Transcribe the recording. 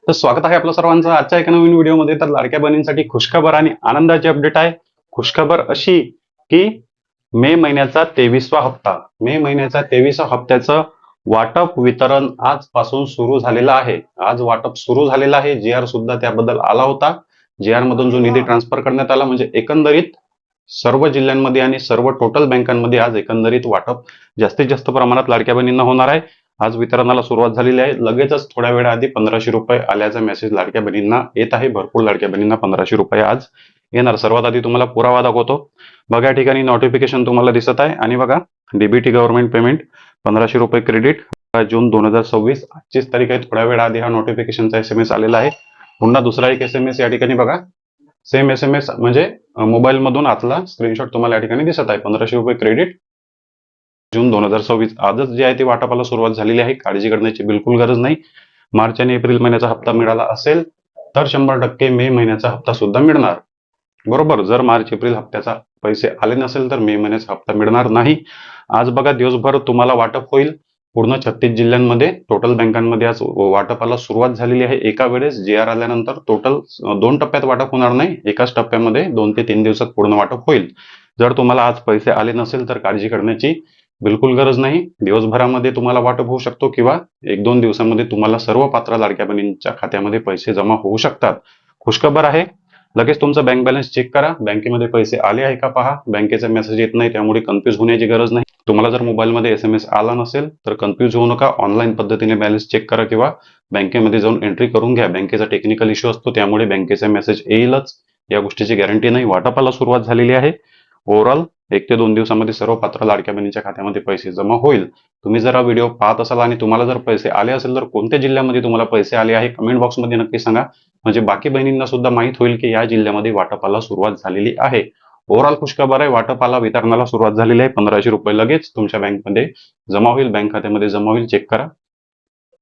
तर स्वागत आहे आपलं सर्वांचं आजच्या एका नवीन व्हिडिओमध्ये। तर लाडक्या बहिणींसाठी खुशखबर आणि आनंदाची अपडेट आहे। खुशखबर अशी की मे महिन्याचा 23वा हप्ता, मे महिन्याचा 23वा हप्त्याचं वाटप वितरण आजपासून सुरू झालेलं आहे। आज वाटप सुरू झालेलं आहे। जीआर सुद्धा त्याबद्दल आला होता। जीआर मधून जो निधी ट्रान्सफर करण्यात आला, म्हणजे एकंदरीत सर्व जिल्ह्यांमध्ये आणि सर्व टोटल बँकांमध्ये आज एकंदरीत वाटप जास्तीत जास्त प्रमाणात लाडक्या बहिणींना होणार आहे। आज वितरणाला सुरुवात झालेली आहे। लगेचच थोड्या वेळाआधी 1500 रुपये आल्याचा मेसेज लाडक्या बहिणींना येत आहे। भरपूर लाडक्या बहिणींना 1500 रुपये आज येणार। सर्वात आधी तुम्हाला पुरावा दाखवतो। बघा, या ठिकाणी नोटिफिकेशन तुम्हाला दिसत आहे आणि बघा, डीबीटी गव्हर्नमेंट पेमेंट 1500 रुपये क्रेडिट जून 2026 आजचीच तारीख आहे। थोड्या वेळ आधी हा नोटिफिकेशनचा एसएमएस आलेला आहे। पुन्हा दुसरा एक एसएमएस या ठिकाणी बघा, सेम एसएमएस म्हणजे मोबाईल मधून आतला स्क्रीनशॉट तुम्हाला या ठिकाणी दिसत आहे। 1500 रुपये क्रेडिट जून 2026 आजच जे आहे ते वाटपाला सुरुवात झालेली आहे। काळजी करण्याची बिलकुल गरज नाही। मार्च आणि एप्रिल महिन्याचा हप्ता मिळाला असेल तर 100% मे महिन्याचा हप्ता सुद्धा मिळणार, बरोबर। जर मार्च एप्रिल हप्त्याचा पैसे आले नसेल तर मे महिन्याचा हप्ता मिळणार नाही। आज बघा, दिवसभर तुम्हाला वाटप होईल। पूर्ण 36 जिल्ह्यांमध्ये टोटल बँकांमध्ये आज वाटपाला सुरुवात झालेली आहे। एका वेळेस जीआर आल्यानंतर टोटल 2 टप्प्यात वाटप होणार नाही, एकाच टप्प्यामध्ये 2 ते 3 दिवसात पूर्ण वाटप होईल। जर तुम्हाला आज पैसे आले नसेल तर काळजी करण्याची बिलकुल गरज नाही। दिवसभरामध्ये तुम्हाला वाटप होऊ शकतो किंवा 1-2 दिवसामध्ये तुम्हाला सर्व पात्र लाडक्या बहिणींच्या खात्यामध्ये पैसे जमा होऊ शकतात। खुशखबर आहे। लगेच तुमचा बँक बॅलन्स चेक करा, बँकेमध्ये पैसे आले आहे का पहा। बँकेचा मेसेज येत नाही त्यामुळे कन्फ्यूज होण्याची गरज नाही। तुम्हाला जर मोबाईलमध्ये एसएमएस आला नसेल तर कन्फ्यूज होऊ नका। ऑनलाईन पद्धतीने बॅलन्स चेक करा किंवा बँकेमध्ये जाऊन एंट्री करून घ्या। बँकेचा टेक्निकल इश्यू असतो त्यामुळे बँकेचा मेसेज येईलच, या गोष्टीची गॅरंटी नाही। वाटपाला सुरुवात झालेली आहे। ओव्हरऑल 1 ते 2 दिवसामध्ये सर्व पात्र लाडक्या बहिणींच्या खात्यामध्ये पैसे जमा होईल। तुम्ही जर हा व्हिडिओ पाहत असाल आणि तुम्हाला जर पैसे आले असेल तर कोणत्या जिल्ह्यामध्ये तुम्हाला पैसे आले आहे कमेंट बॉक्समध्ये नक्की सांगा, म्हणजे बाकी बहिणींना सुद्धा माहित होईल की या जिल्ह्यामध्ये वाटपाला सुरुवात झालेली आहे। ओव्हरऑल खुशखबर आहे, वाटपाला वितरणाला सुरुवात झालेली आहे। 1500 रुपये लगेच तुमच्या बँकमध्ये जमा होईल, बँक खात्यामध्ये जमा होईल। चेक करा।